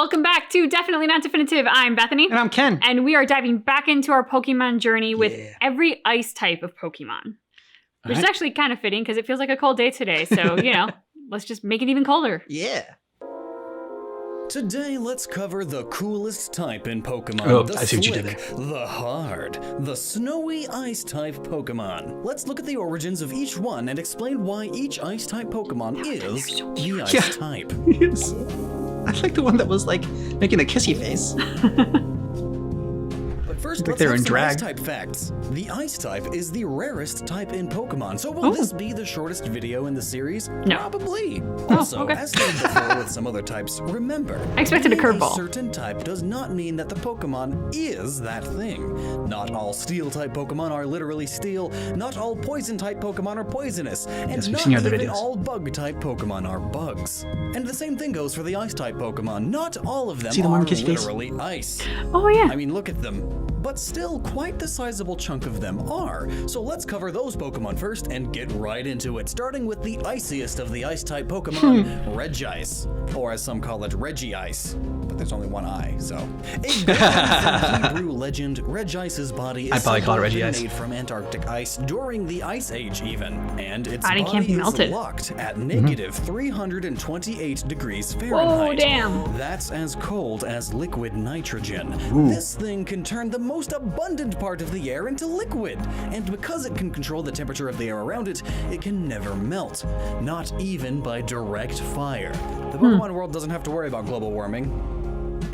Welcome back to Definitely Not Definitive. I'm Bethany. And I'm Ken. And we are diving back into our Pokemon journey with every ice type of Pokemon. Which is actually kind of fitting because it feels like a cold day today. So, you know, let's just make it even colder. Yeah. Today, let's cover the coolest type in Pokemon. Oh, the I see what you Slick, did there. The Hard, the Snowy Ice-type Pokemon. Let's look at the origins of each one and explain why each Ice-type Pokemon is the Ice-type. Yes. I like the one that was like making a kissy face. But first, Like let's they were have in some drag. Ice-type facts. The Ice-type is the rarest type in Pokemon, so will this be the shortest video in the series? No. Probably. Also, okay. as stated before with some other types, remember, I expected a being curveball. A certain type does not mean that the Pokemon is that thing. Not all Steel-type Pokemon are literally steel, not all Poison-type Pokemon are poisonous, and Yes, we've not seen your other even videos. all Bug-type Pokemon are bugs. And the same thing goes for the Ice-type Pokemon. Not all of them See the one are with kissy face? literally ice. Oh, yeah. I mean, look at them. But still, quite the sizable chunk of them are. So let's cover those Pokemon first and get right into it, starting with the iciest of the Ice-type Pokemon, Regice. Or as some call it, Regice. But there's only one eye, so. A great Hebrew legend, Regice's body I'd is probably call it supposedly Regice. made from Antarctic ice during the Ice Age even. And its Body body can't be is melted. locked at negative 328 degrees Fahrenheit. Whoa, damn. That's as cold as liquid nitrogen. This thing can turn the most abundant part of the air into liquid, and because it can control the temperature of the air around it, it can never melt, not even by direct fire. The Pokemon world doesn't have to worry about global warming.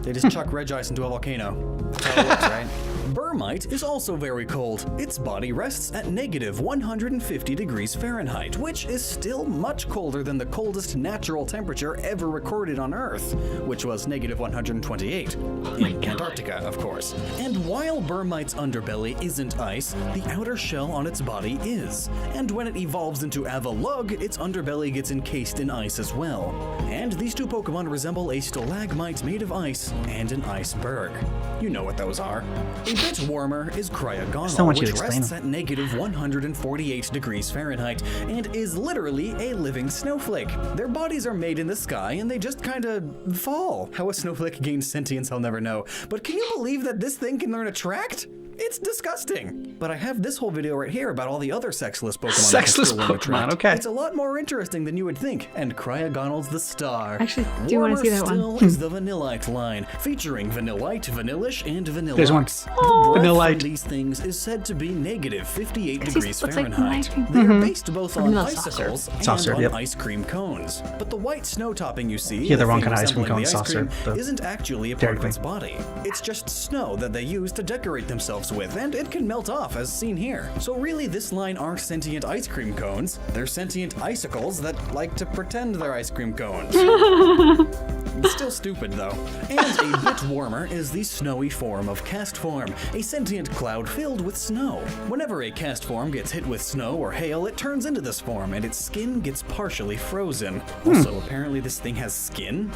They just chuck Regice into a volcano. That's how it works, right? Burmite is also very cold. Its body rests at negative 150 degrees Fahrenheit, which is still much colder than the coldest natural temperature ever recorded on Earth, which was negative 128. In Antarctica, of course. And while Burmite's underbelly isn't ice, the outer shell on its body is. And when it evolves into Avalugg, its underbelly gets encased in ice as well. And these two Pokemon resemble a stalagmite made of ice and an iceberg. You know what those are. A bit warmer is Cryogonal, want you to which explain rests at negative 148 degrees Fahrenheit and is literally a living snowflake. Their bodies are made in the sky and they just kinda fall. How a snowflake gains sentience, I'll never know. But can you believe that this thing can learn Attract? It's disgusting. But I have this whole video right here about all the other sexless Pokemon. that can Sexless still learn Pokemon, Attract. okay. It's a lot more interesting than you would think, and Cryogonal's the star. I actually do want to see that Warmer one. still is the Vanillite line, featuring Vanillite, Vanillish, and Vanilluxe. There's one. The breath Vanillite. from these things is said to be negative 58 It degrees looks like Fahrenheit. vanilla ice They cream. are based both on Vanilla icicles and Saucer, on yep. ice cream cones. But the white snow topping you see, Yeah, the wrong thing kind of ice cream resembling cone the ice saucer, cream, the isn't actually a Dairy part of its Queen. body. It's just snow that they use to decorate themselves with, and it can melt off as seen here. So really, this line aren't sentient ice cream cones. They're sentient icicles that like to pretend they're ice cream cones. It's still stupid though. And a bit warmer is the snowy form of Castform, a sentient cloud filled with snow. Whenever a Castform gets hit with snow or hail, it turns into this form and its skin gets partially frozen. Also, apparently this thing has skin?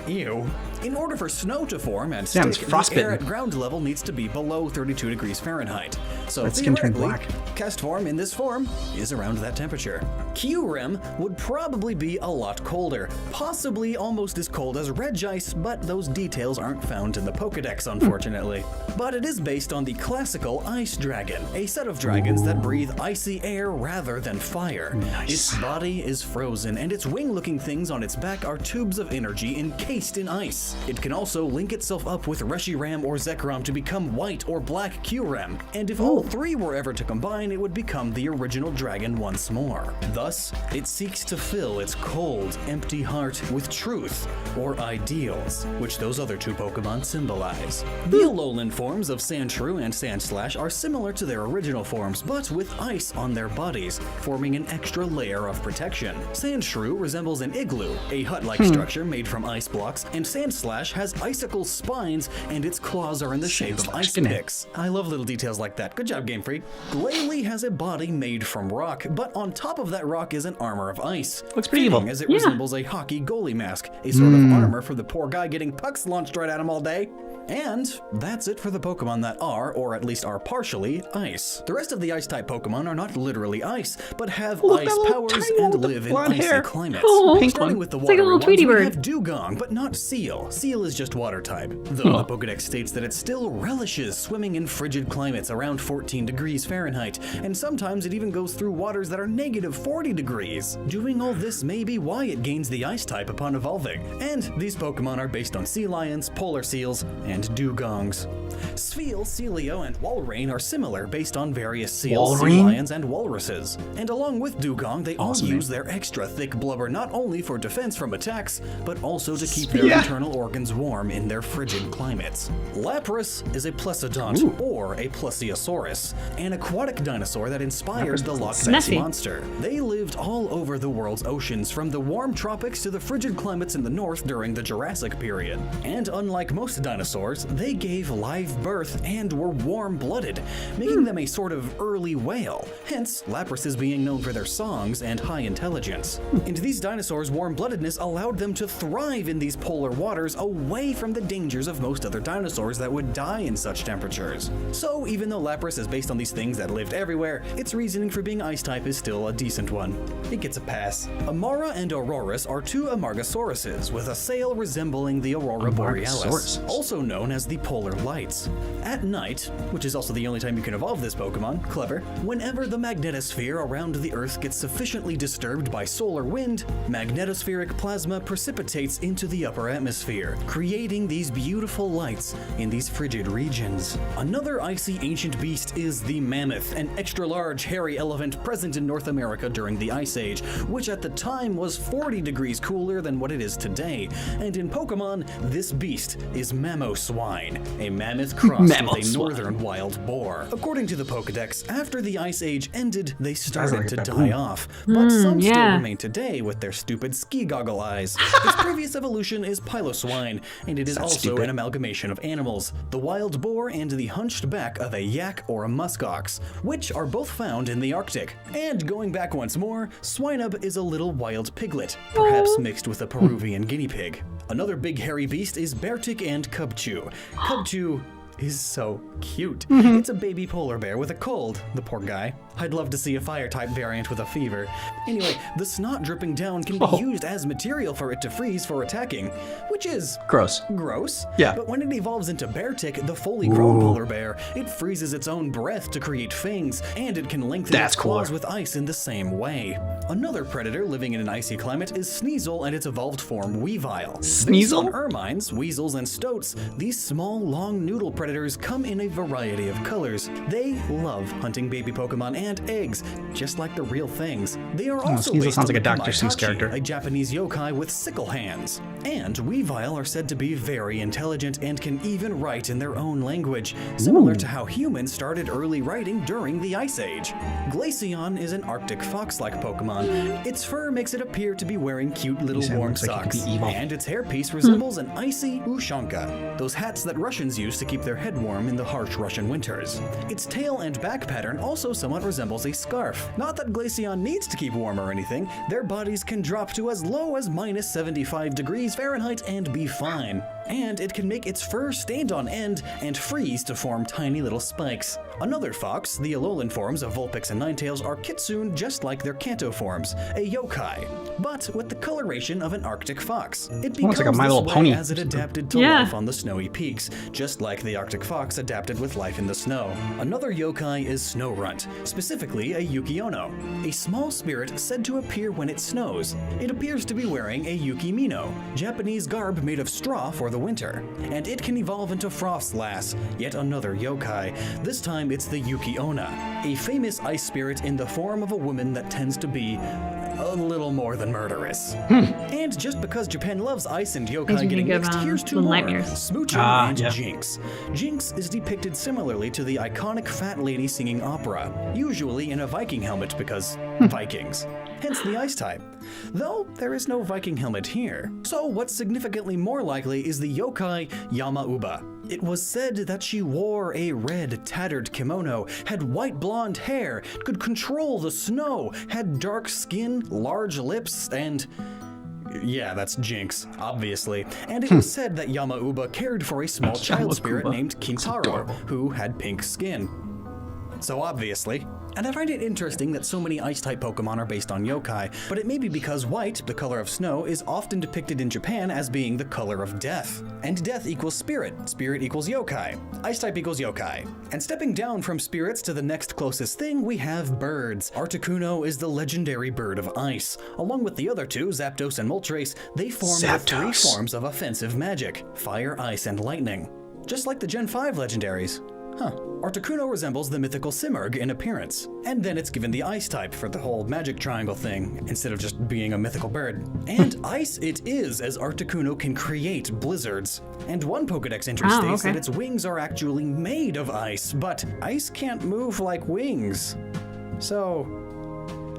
Ew. In order for snow to form and Yeah, it's stick, the frostbitten. air at ground level needs to be below 32 degrees Fahrenheit. So That skin turned theoretically, black. Castform in this form is around that temperature. Kyurem would probably be a lot colder, possibly almost as cold as Regice, but those details aren't found in the Pokedex, unfortunately. But it is based on the classical Ice Dragon, a set of dragons that breathe icy air rather than fire. Nice. Its body is frozen, and its wing-looking things on its back are tubes of energy encased in ice. It can also link itself up with Reshiram or Zekrom to become white or black Kyurem, and if all three were ever to combine, it would become the original dragon once more. Thus, it seeks to fill its cold, empty heart with truth or ideals, which those other two Pokemon symbolize. The Alolan forms of Sandshrew and Sandslash are similar to their original forms, but with ice on their bodies, forming an extra layer of protection. Sandshrew resembles an igloo, a hut-like structure made from ice blocks, and Sandslash has icicle spines, and its claws are in the shape of Sandslash, ice good name. picks. I love little details like that. Good job, Game Freak. Glalie has a body made from rock, but on top of that rock is an armor of ice. Looks pretty Fitting, evil. as it Yeah. resembles a hockey goalie mask, a sort of armor for the poor guy getting pucks launched right at him all day. And that's it for the Pokemon that are, or at least are partially, ice. The rest of the ice-type Pokemon are not literally ice, but have Look, ice that little powers tiny one and with the live in blonde icy hair. climates. Oh, Pink Starting one. with the It's like a water little Tweety we bird. have Dugong, but not Seal. Seal is just water type, though the Pokedex states that it still relishes swimming in frigid climates around 14 degrees Fahrenheit, and sometimes it even goes through waters that are negative 40 degrees. Doing all this may be why it gains the ice type upon evolving, and these Pokemon are based on sea lions, polar seals, and dugongs. Spheal, Celio, and Walrein are similar based on various seals, sea Walrein? lions, and walruses. And along with Dugong, they all Awesome use name. their extra thick blubber not only for defense from attacks, but also to keep their internal organs warm in their frigid climates. Lapras is a Plesidont, or a Plesiosaurus, an aquatic dinosaur that inspired the Loch Ness Nessie. Monster. They lived all over the world's oceans, from the warm tropics to the frigid climates in the north during the Jurassic period. And unlike most dinosaurs, they gave live birth and were warm-blooded, making them a sort of early whale. Hence, Lapras is being known for their songs and high intelligence. And these dinosaurs' warm-bloodedness allowed them to thrive in these polar waters away from the dangers of most other dinosaurs that would die in such temperatures. So even though Lapras is based on these things that lived everywhere, its reasoning for being ice-type is still a decent one. It gets a pass. Amara and Aurorus are two Amargasauruses with a sail resembling the Aurora Borealis, Amargasauruses. also known as the Polar Lights. At night, which is also the only time you can evolve this Pokemon, clever, whenever the magnetosphere around the Earth gets sufficiently disturbed by solar wind, magnetospheric plasma precipitates into the upper atmosphere, creating these beautiful lights in these frigid regions. Another icy ancient beast is the Mammoth, an extra-large hairy elephant present in North America during the Ice Age, which at the time was 40 degrees cooler than what it is today. And in Pokemon, this beast is Mamoswine, a mammoth crossed with a Mamoswine. northern wild boar. According to the Pokedex, after the Ice Age ended, they started like to a die baboon. off, but some still yeah. remain today with their stupid ski goggle eyes. Its previous evolution is Piloswine, and it is Sounds also stupid. an amalgamation of animals, the wild boar and the hunched back of a yak or a muskox, which are both found in the Arctic. And going back once more, Swinub is a little wild piglet, perhaps mixed with a Peruvian guinea pig. Another big hairy beast is Beartic and Cubchoo. Cubchoo is so cute. It's a baby polar bear with a cold, the poor guy. I'd love to see a fire-type variant with a fever. Anyway, the snot dripping down can be used as material for it to freeze for attacking, which is Gross. gross. Yeah. But when it evolves into Beartic, the fully grown polar bear, it freezes its own breath to create fangs, and it can lengthen That's its claws cooler. with ice in the same way. Another predator living in an icy climate is Sneasel and its evolved form Weavile. Based Sneasel? on ermines, weasels, and stoats, these small, long noodle predators come in a variety of colors. They love hunting baby Pokemon and eggs, just like the real things. They are also Sneasel based sounds on like a the Dr. Seuss Kamaitachi, character. a Japanese yokai with sickle hands. And Weavile are said to be very intelligent and can even write in their own language, similar to how humans started early writing during the Ice Age. Glaceon is an Arctic fox-like Pokemon. Its fur makes it appear to be wearing cute little said it warm looks like it could socks, be evil. and its hairpiece resembles an icy ushanka, those hats that Russians use to keep their head warm in the harsh Russian winters. Its tail and back pattern also somewhat resembles a scarf. Not that Glaceon needs to keep warm or anything, their bodies can drop to as low as minus 75 degrees Fahrenheit and be fine. And it can make its fur stand on end and freeze to form tiny little spikes. Another fox, the Alolan forms of Vulpix and Ninetales, are Kitsune just like their Kanto forms, a yokai, but with the coloration of an Arctic fox. It becomes Almost like a My this Little way Pony. as it adapted to Yeah. life on the snowy peaks, just like the Arctic fox adapted with life in the snow. Another yokai is Snowrunt, specifically a Yukiono, a small spirit said to appear when it snows. It appears to be wearing a Yukimino, Japanese garb made of straw for the winter, and it can evolve into Frostlass, yet another yokai. This time it's the Yukiona, a famous ice spirit in the form of a woman that tends to be a little more than murderous. And just because Japan loves ice and Makes yokai me getting think of, mixed, here's two Little more. Nightmares. Smoocher and yeah. Jinx. Jinx is depicted similarly to the iconic fat lady singing opera, usually in a Viking helmet because Vikings. Hence the ice type. Though there is no Viking helmet here. So what's significantly more likely is the yokai Yamauba. It was said that she wore a red, tattered kimono, had white blonde hair, could control the snow, had dark skin, large lips, and Yeah, that's Jinx, obviously. And it was said that Yamauba cared for a small child spirit Yamakuba. named Kintaro, adorable. who had pink skin. So obviously. And I find it interesting that so many Ice-type Pokemon are based on yokai, but it may be because white, the color of snow, is often depicted in Japan as being the color of death. And death equals spirit, spirit equals yokai, Ice-type equals yokai. And stepping down from spirits to the next closest thing, we have birds. Articuno is the legendary bird of ice. Along with the other two, Zapdos and Moltres, they form the three Zapdos. forms of offensive magic, fire, ice, and lightning. Just like the Gen 5 legendaries. Huh. Articuno resembles the mythical Simurgh in appearance, and then it's given the ice type for the whole magic triangle thing, instead of just being a mythical bird. And ice it is, as Articuno can create blizzards. And one Pokedex entry states that its wings are actually made of ice, but ice can't move like wings. So,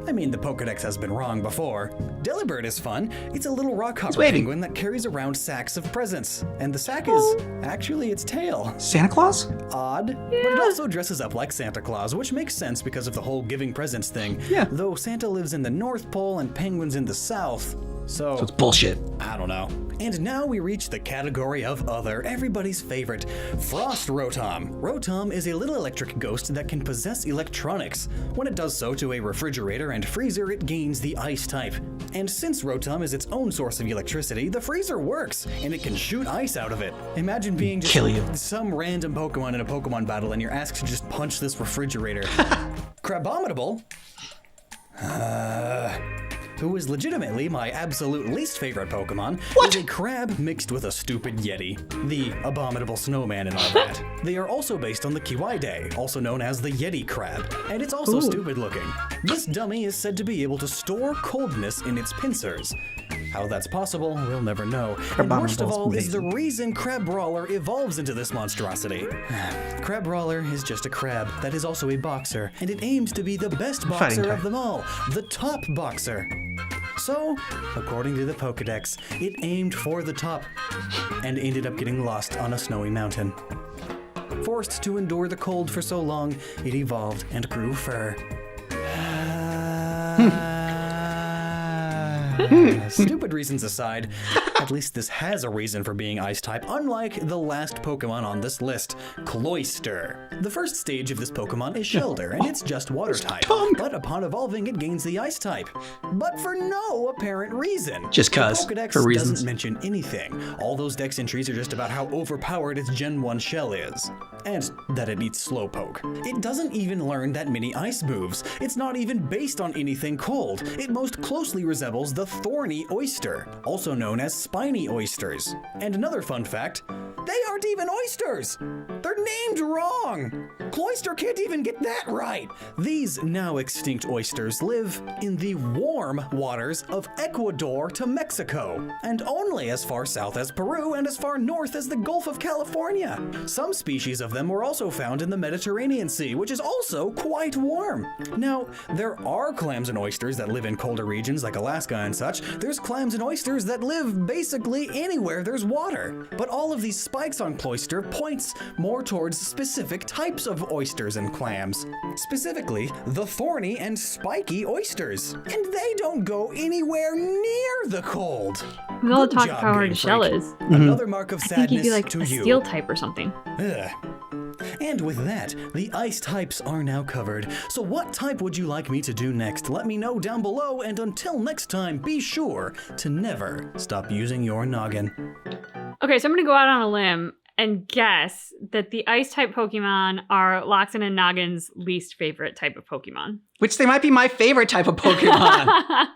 I mean, the Pokedex has been wrong before. Delibird is fun. It's a little rockhopper penguin that carries around sacks of presents. And the sack is actually its tail. Santa Claus? Odd, but it also dresses up like Santa Claus, which makes sense because of the whole giving presents thing. Yeah. Though Santa lives in the North Pole and penguins in the South. So it's bullshit. I don't know. And now we reach the category of other, everybody's favorite, Frost Rotom. Rotom is a little electric ghost that can possess electronics. When it does so to a refrigerator and freezer, it gains the ice type. And since Rotom is its own source of electricity, the freezer works, and it can shoot ice out of it. Imagine being just Kill you. some random Pokemon in a Pokemon battle and you're asked to just punch this refrigerator. Crabominable? Who is legitimately my absolute least favorite Pokemon, is a crab mixed with a stupid Yeti, the abominable snowman and all that. They are also based on the Kiwaide, also known as the Yeti crab, and it's also stupid looking. This dummy is said to be able to store coldness in its pincers. How that's possible, we'll never know. And worst of all is the reason Crabrawler evolves into this monstrosity. Crabrawler is just a crab that is also a boxer, and it aims to be the best boxer of them all, the top boxer. So, according to the Pokedex, it aimed for the top and ended up getting lost on a snowy mountain. Forced to endure the cold for so long, it evolved and grew fur. Stupid reasons aside, at least this has a reason for being ice type, unlike the last Pokemon on this list, Cloyster. The first stage of this Pokemon is Shellder, and it's just water type. But upon evolving, it gains the ice type. But for no apparent reason. Just cuz, The Pokedex for reasons. doesn't mention anything. All those dex entries are just about how overpowered its Gen 1 shell is. And that it eats Slowpoke. It doesn't even learn that many ice moves. It's not even based on anything cold. It most clousely resembles the thorny oyster, also known as spiny oysters. And another fun fact, they aren't even oysters! They're named wrong! Cloyster can't even get that right! These now extinct oysters live in the warm waters of Ecuador to Mexico, and only as far south as Peru and as far north as the Gulf of California. Some species of them were also found in the Mediterranean Sea, which is also quite warm. Now, there are clams and oysters that live in colder regions like Alaska and such. There's clams and oysters that live basically anywhere there's water. But all of these spikes on Cloyster points more towards specific types of oysters and clams. Specifically, the thorny and spiky oysters. And they don't go anywhere near the cold. With all the Good talk job, how hard Game a shell Freak. is. Another mark of I think sadness he'd be like to a you. steel type or something. Ugh. And with that, the ice types are now covered. So what type would you like me to do next? Let me know down below, and until next time, be sure to never stop using your noggin. Okay, so I'm gonna go out on a limb and guess that the ice type Pokemon are Loxin and Noggin's least favorite type of Pokemon. Which they might be my favorite type of Pokemon.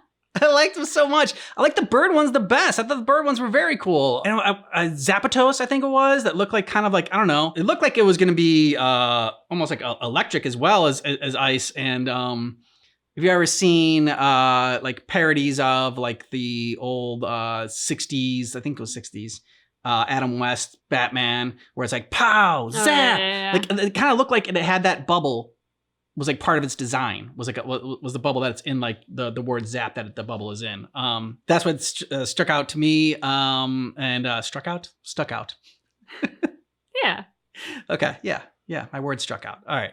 I liked them so much. I like the bird ones the best. I thought the bird ones were very cool. And Zapdos, I think it was, that looked like kind of like, I don't know. It looked like it was going to be almost like electric as well as ice. And have you ever seen like parodies of like the old 60s, I think it was 60s, Adam West, Batman, where it's like, pow, zap. Yeah. Like it kind of looked like it had that bubble. Was like part of its design, was like was the bubble that's in like the word zap that the bubble is in. That's what stuck out to me. Stuck out. Yeah. Okay, yeah, my word struck out. All right,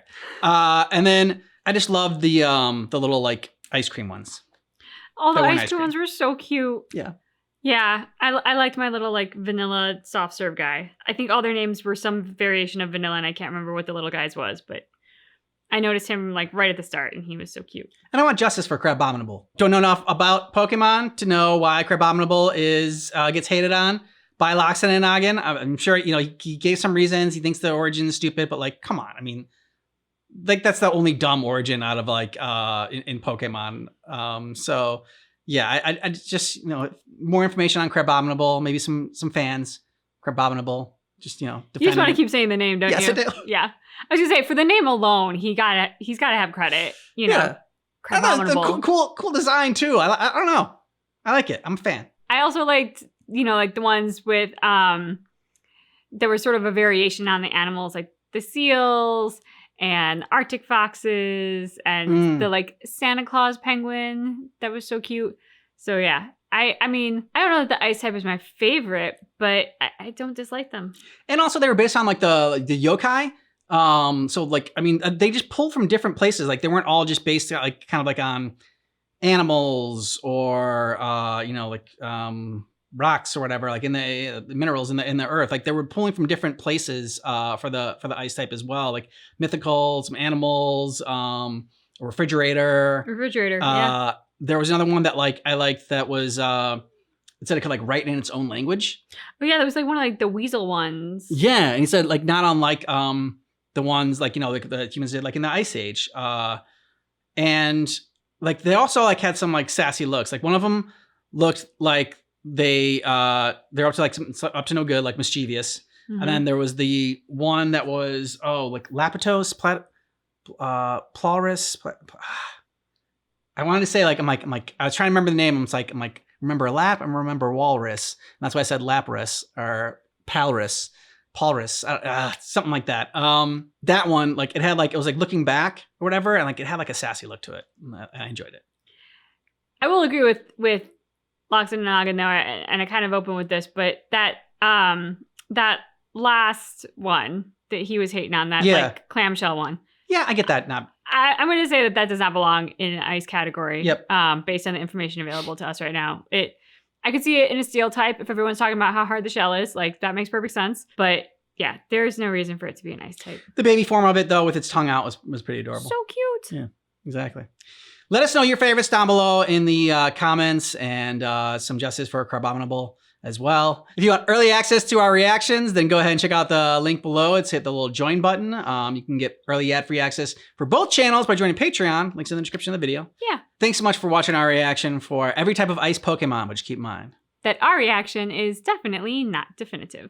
and then I just love the little like ice cream ones. All the That one ice ice cream cream. ones were so cute. Yeah, Yeah, I liked my little like vanilla soft serve guy. I think all their names were some variation of vanilla, and I can't remember what the little guy's was, but I noticed him like right at the start, and he was so cute. And I want justice for Crabominable. Don't know enough about Pokemon to know why Crabominable gets hated on by Loxodon and Noggin. I'm sure he gave some reasons. He thinks the origin is stupid, but like, come on. I mean, like that's the only dumb origin out of like in Pokemon. So yeah, I just more information on Crabominable. Maybe some fans. Crabominable. Just you just want to keep saying the name, don't you? Yes, I do. Yeah, I was gonna say for the name alone, he's gotta have credit. Yeah. Crabominable. Cool design too. I don't know. I like it. I'm a fan. I also liked like the ones with there was sort of a variation on the animals, like the seals and Arctic foxes and the like Santa Claus penguin that was so cute. So yeah. I mean, I don't know that the ice type is my favorite, but I don't dislike them. And also they were based on like the yokai. So like, I mean, they just pulled from different places. Like they weren't all just based like kind of like on animals or, rocks or whatever, like in the minerals in the earth. Like they were pulling from different places for the ice type as well, like mythical, some animals, a refrigerator. Yeah. There was another one that like I liked that was it said it could like write in its own language. Oh yeah, there was like one of like the weasel ones. Yeah, and he said like not unlike the ones like like the humans did like in the Ice Age. And like they also like had some like sassy looks. Like one of them looked like they're up to like up to no good, like mischievous. Mm-hmm. And then there was the one that was like Lapitos, Plauris. I wanted to say like I'm like I was trying to remember the name. I'm like remember Lap and remember Walrus. And that's why I said Lapras or Palrus, something like that. That one like it had like it was like looking back or whatever, and like it had like a sassy look to it. I enjoyed it. I will agree with Loxodon and Noggin though, and I kind of open with this, but that last one that he was hating on, that like clamshell one. Yeah, I get that. I'm going to say that does not belong in an ice category. Yep. Based on the information available to us right now. I could see it in a steel type if everyone's talking about how hard the shell is. Like, that makes perfect sense. But yeah, there's no reason for it to be an ice type. The baby form of it, though, with its tongue out was pretty adorable. So cute. Yeah, exactly. Let us know your favorites down below in the comments, and some justice for Crabominable as well. If you want early access to our reactions, then go ahead and check out the link below. It's hit the little join button. You can get early ad-free access for both channels by joining Patreon. Links in the description of the video. Yeah. Thanks so much for watching our reaction for every type of ice Pokemon, but just keep in mind that our reaction is definitely not definitive.